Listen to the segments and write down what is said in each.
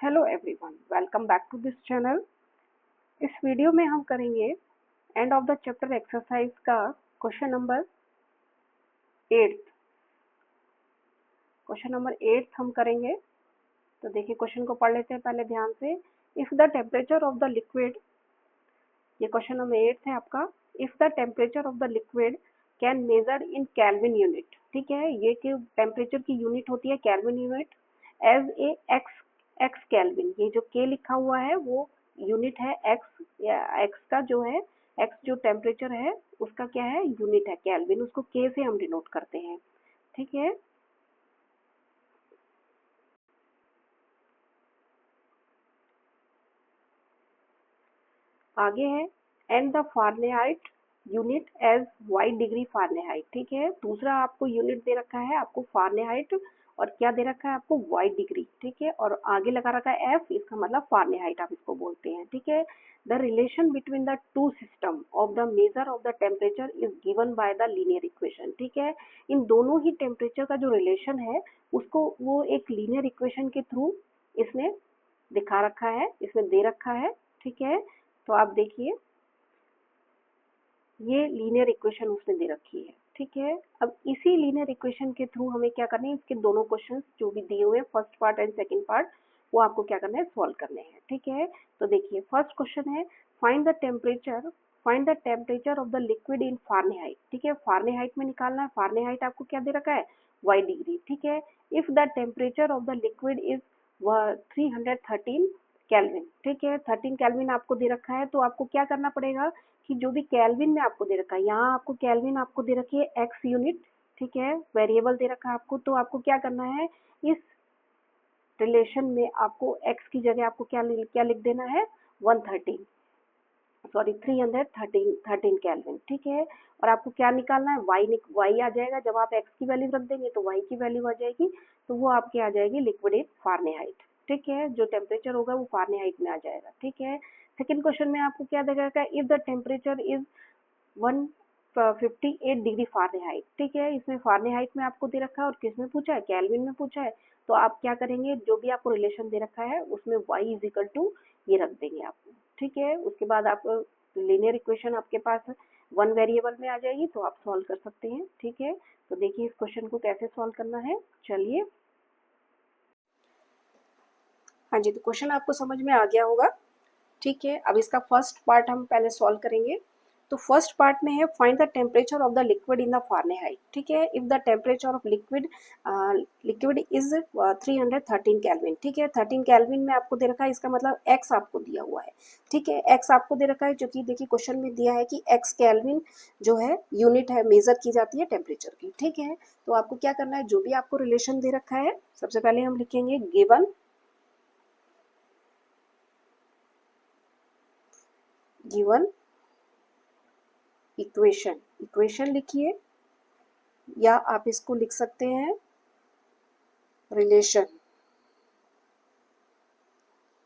Hello everyone, welcome back to this channel. इस video में हम करेंगे end of the chapter exercise का क्वेश्चन नंबर 8। क्वेश्चन नंबर 8 हम करेंगे। तो देखिए क्वेश्चन को पढ़ लेते हैं पहले ध्यान से। If the temperature of the liquid, ये क्वेश्चन नंबर 8 है आपका। If the temperature of the liquid can measured in kelvin unit, ठीक है, ये कि टेम्परेचर की यूनिट होती है kelvin unit, as a X kelvin. ये जो के लिखा हुआ है वो यूनिट है एक्स, या एक्स का जो है एक्स जो टेम्परेचर है उसका क्या है, यूनिट है केल्विन, उसको के से हम डिनोट करते हैं, ठीक है। आगे है and the Fahrenheit unit as Y degree Fahrenheit, ठीक है। दूसरा आपको यूनिट दे रखा है आपको फारेनहाइट, और क्या दे रखा है आपको वाई डिग्री, ठीक है, और आगे लगा रखा है एफ, इसका मतलब फारेनहाइट आप इसको बोलते हैं, ठीक है। The relation between the two system of the measure of the temperature is given by the linear equation, ठीक है। इन दोनों ही टेम्परेचर का जो रिलेशन है उसको वो एक लीनियर इक्वेशन के थ्रू इसने दिखा रखा है, इसमें दे रखा है, ठीक है। तो आप देखिए ये लीनियर इक्वेशन उसने दे रखी है, ठीक है। अब इसी लीनियर इक्वेशन के थ्रू हमें क्या करना है, इसके दोनों क्वेश्चंस जो भी दिए हुए हैं first part and second part, वो आपको क्या करना है, सॉल्व करने हैं, ठीक है। तो देखिए फर्स्ट क्वेश्चन है find the temperature of the liquid in Fahrenheit, ठीक है। फारेनहाइट में निकालना है, फारेनहाइट आपको क्या दे रखा है, वाई डिग्री, ठीक है। If the temperature of the liquid is 313 kelvin, ठीक है, 13 केल्विन आपको दे रखा है, तो आपको क्या करना पड़ेगा कि जो भी केल्विन में आपको दे रखा है, यहाँ आपको केल्विन आपको दे रखी है एक्स यूनिट, ठीक है, वेरिएबल दे रखा है आपको, तो आपको क्या करना है, इस रिलेशन में आपको एक्स की जगह आपको क्या लिख देना है, 113 सॉरी 313 केल्विन, ठीक है। और आपको क्या निकालना है, वाई आ जाएगा, जब आप एक्स की वैल्यू रख देंगे तो वाई की वैल्यू आ जाएगी, तो वो आपके आ जाएगी लिक्विड इन फारेनहाइट, ठीक है। जो टेम्परेचर होगा वो फारेनहाइट में आ जाएगा, ठीक है। सेकंड क्वेश्चन में आपको क्या देगा, if the temperature is 158 degree Fahrenheit, ठीक है। इसमें फारेनहाइट में आपको दे रखा है और किस में पूछा है, केल्विन में पूछा है, तो आप क्या करेंगे, जो भी आपको रिलेशन दे रखा है उसमें y इज इक्वल टू ये रख देंगे आप, ठीक है। उसके बाद आप लीनियर इक्वेशन आपके पास वन वेरिएबल में आ जाएगी, तो आप सॉल्व कर सकते हैं, ठीक है। तो देखिए इस क्वेश्चन को कैसे सॉल्व करना है, चलिए। हाँ जी, तो क्वेश्चन आपको समझ में आ गया होगा, ठीक है। अब इसका फर्स्ट पार्ट हम पहले सॉल्व करेंगे। तो फर्स्ट पार्ट में है find the temperature of the liquid in the Fahrenheit, ठीक है। If the temperature of liquid is 313 kelvin, ठीक है। 13 केल्विन में आपको दे रखा है, इसका मतलब एक्स आपको दिया हुआ है, ठीक है। एक्स आपको दे रखा है, जो कि देखिए क्वेश्चन में दिया है कि एक्स केल्विन जो है यूनिट है, मेजर की जाती है टेम्परेचर की, ठीक है। तो आपको क्या करना है, जो भी आपको रिलेशन दे रखा है सबसे पहले हम लिखेंगे गिवन इक्वेशन लिखिए, या आप इसको लिख सकते हैं रिलेशन,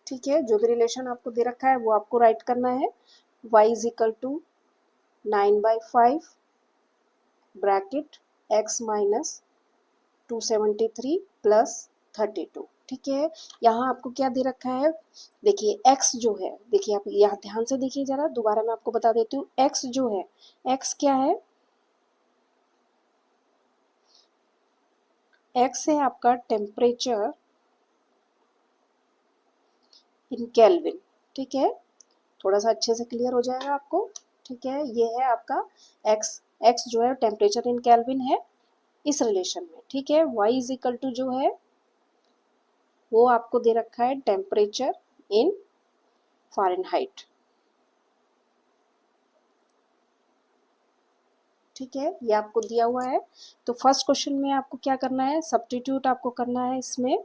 ठीक है। जो भी रिलेशन आपको दे रखा है वो आपको राइट करना है। y is equal to 9/5 bracket x minus 273 plus 32, ठीक है। यहाँ आपको क्या दे रखा है, देखिए x जो है, देखिए आप यहाँ ध्यान से देखिए जरा, दोबारा मैं आपको बता देती हूँ, x जो है, x क्या है, x है आपका टेम्परेचर इन केल्विन, ठीक है। थोड़ा सा अच्छे से क्लियर हो जाएगा आपको, ठीक है। ये है आपका x जो है टेम्परेचर इन केल्विन है इस रिलेशन में, ठीक है। y इज इक्वल टू जो है वो आपको दे रखा है टेम्परेचर इन फारेनहाइट, ठीक है, ये आपको दिया हुआ है। तो फर्स्ट क्वेश्चन में आपको क्या करना है, सब्स्टिट्यूट आपको करना है इसमें,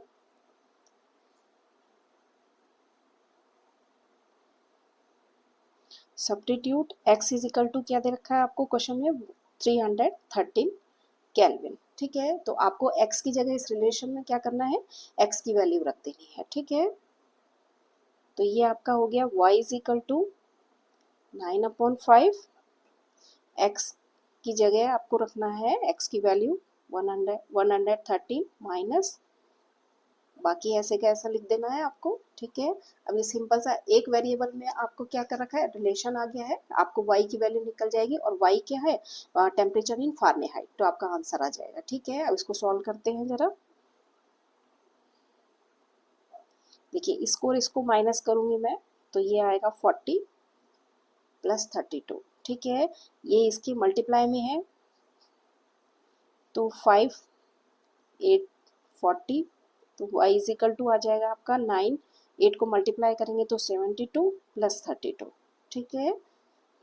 substitute x is equal to क्या दे रखा है आपको क्वेश्चन में, 313 केल्विन, ठीक है। तो आपको x की जगह इस रिलेशन में क्या करना है, x की वैल्यू रख देनी है, ठीक है। तो ये आपका हो गया y is equal to 9/5, x की जगह आपको रखना है x की वैल्यू 113 माइनस बाकी ऐसे का ऐसा लिख देना है आपको, ठीक है। अब ये सिंपल सा एक वेरिएबल में आपको क्या कर रखा है, रिलेशन आ गया है, आपको y की वैल्यू निकल जाएगी और y क्या है, टेम्परेचर इन फारेनहाइट, तो आपका आंसर आ जाएगा, ठीक है। अब इसको सॉल्व करते हैं जरा। देखिए इसको और इसको माइनस करूंगी मैं, तो ये आएगा 40 प्लस 32, ठीक है। ये इसकी मल्टीप्लाई में है, तो 5 8 40, तो y इज इक्वल टू आ जाएगा आपका 9, 8 को मल्टीप्लाई करेंगे तो 72 प्लस 32, ठीक है।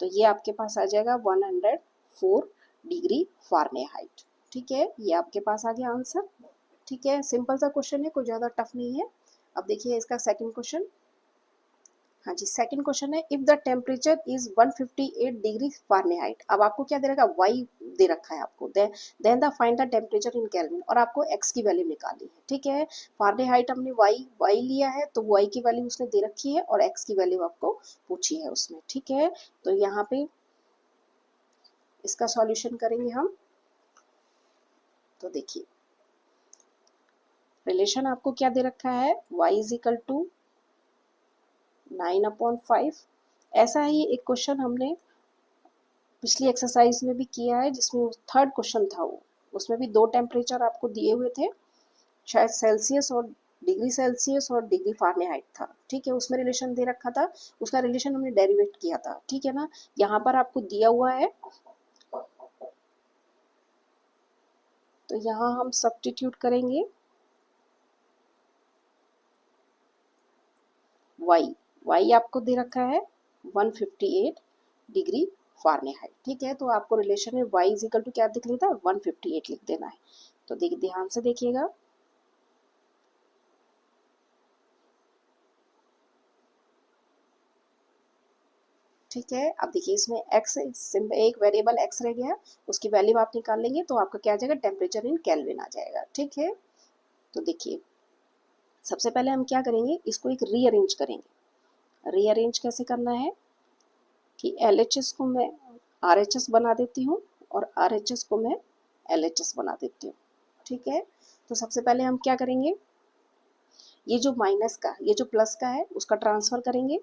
तो ये आपके पास आ जाएगा 104 डिग्री फारेनहाइट, ठीक है। ये आपके पास आ गया आंसर, ठीक है। सिंपल सा क्वेश्चन है, कोई ज़्यादा टफ नहीं है। अब देखिए इसका सेकंड क्वेश्चन। हाँ जी, सेकंड क्वेश्चन है, if the temperature is 158 degree Fahrenheit. अब आपको क्या दे रखा है, वाई दे रखा है आपको, then the find the temperature in kelvin, और आपको एक्स की वैल्यू निकालनी है, ठीक है। फारेनहाइट हमने वाई लिया है, तो वाई की वैल्यू उसने दे रखी है और एक्स की वैल्यू आपको पूछी है उसमें, ठीक है। तो यहाँ पे इसका सॉल्यूशन करेंगे हम। तो देखिए रिलेशन आपको क्या दे रखा है, y इज इक्वल टू 9/5। ऐसा ही एक क्वेश्चन हमने पिछली एक्सरसाइज में भी किया है, जिसमें थर्ड क्वेश्चन था वो, उसमें भी दो टेम्परेचर आपको दिए हुए थे, शायद सेल्सियस और डिग्री सेल्सियस और डिग्री फारेनहाइट था, ठीक है। उसमें रिलेशन दे रखा था, उसका रिलेशन हमने डेरिवेट किया था, ठीक है ना। यहाँ पर आपको दिया हुआ है, तो यहाँ हम सब्स्टिट्यूट करेंगे y आपको दे रखा है 158 डिग्री फारेनहाइट, ठीक है। तो आपको रिलेशन में y इज इक्वल टू क्या लिख लेता है, 158 लिख देना है। तो देखिए ध्यान से देखिएगा, ठीक है। अब देखिए इसमें x एक वेरिएबल x रह गया, उसकी वैल्यू आप निकाल लेंगे तो आपका क्या आ जाएगा, टेम्परेचर इन केल्विन आ जाएगा, ठीक है। तो देखिए सबसे पहले हम क्या करेंगे, इसको एक रीअरेंज करेंगे। रीअरेंज कैसे करना है कि LHS को मैं RHS बना देती हूँ और RHS को मैं LHS बना देती हूँ, ठीक है। तो सबसे पहले हम क्या करेंगे, ये जो माइनस का, ये जो प्लस का है उसका ट्रांसफर करेंगे,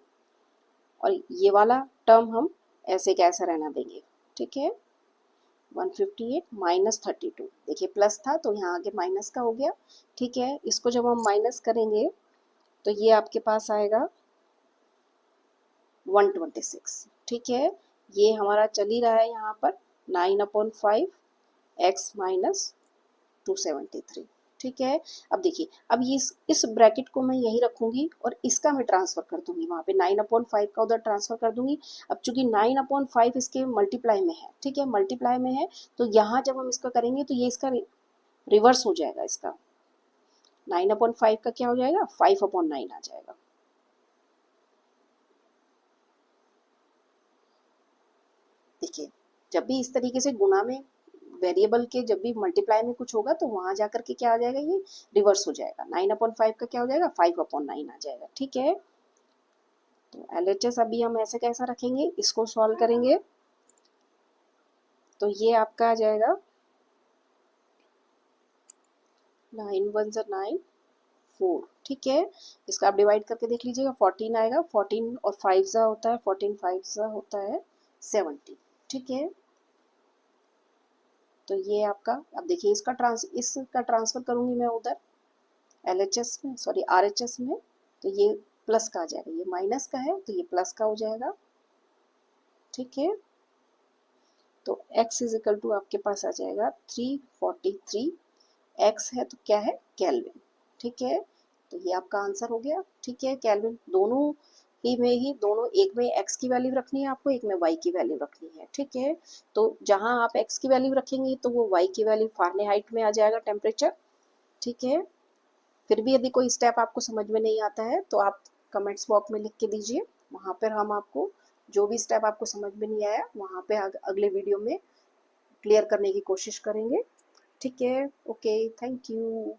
और ये वाला टर्म हम ऐसे कैसे रहना देंगे, ठीक है। 158 माइनस 32, देखिए प्लस था तो यहाँ आगे माइनस का हो गया, ठीक है। इसको जब हम माइनस करेंगे तो ये आपके पास आएगा 126, ठीक है। ये हमारा चल ही रहा है यहाँ पर 9/5 x माइनस 273, ठीक है। अब देखिए, अब ये इस ब्रैकेट को मैं यही रखूंगी और इसका मैं ट्रांसफर कर दूंगी वहां पे, 9/5 का उधर ट्रांसफर कर दूंगी। अब चूंकि 9/5 इसके मल्टीप्लाई में है, ठीक है, मल्टीप्लाई में है, तो यहाँ जब हम इसका करेंगे तो ये इसका रिवर्स हो जाएगा, इसका 9/5 का क्या हो जाएगा, 5/9 आ जाएगा। देखिए जब भी इस तरीके से गुणा में वेरिएबल के जब भी मल्टीप्लाई में कुछ होगा तो वहां जाकर के क्या आ जाएगा, ये रिवर्स हो जाएगा, 9/5 का क्या हो जाएगा, 5/9 आ जाएगा, ठीक है। तो LHS अभी हम ऐसे कैसा रखेंगे, इसको सॉल्व करेंगे तो ये आपका आ जाएगा 9 1 9 4, ठीक है। इसका आप डिवाइड करके देख लीजिएगा, 14 आएगा, 14 और 5 ज़ा होता है, 14 5 ज़ा होता है 70, ठीक है। तो ये आपका, अब देखिए इसका ट्रांसफर करूंगी मैं उधर LHS में, सॉरी RHS में, तो ये प्लस का आ जाएगा, ये माइनस का है तो ये प्लस का हो जाएगा, ठीक है। तो x इज इक्वल टू आपके पास आ जाएगा 343, x है तो क्या है, केल्विन, ठीक है। तो ये आपका आंसर हो गया, ठीक है। केल्विन दोनों ही दोनों, एक में x की वैल्यू रखनी है आपको, एक में y की वैल्यू रखनी है, ठीक है। तो जहां आप x की वैल्यू रखेंगे तो वो y की वैल्यू फारेनहाइट में आ जाएगा टेम्परेचर, ठीक है। फिर भी यदि कोई स्टेप आपको समझ में नहीं आता है तो आप कमेंट्स बॉक्स में लिख के दीजिए, वहाँ पर हम आपको जो भी स्टेप आपको समझ में नहीं आया वहाँ पे अगले वीडियो में क्लियर करने की कोशिश करेंगे, ठीक है। Okay, thank you.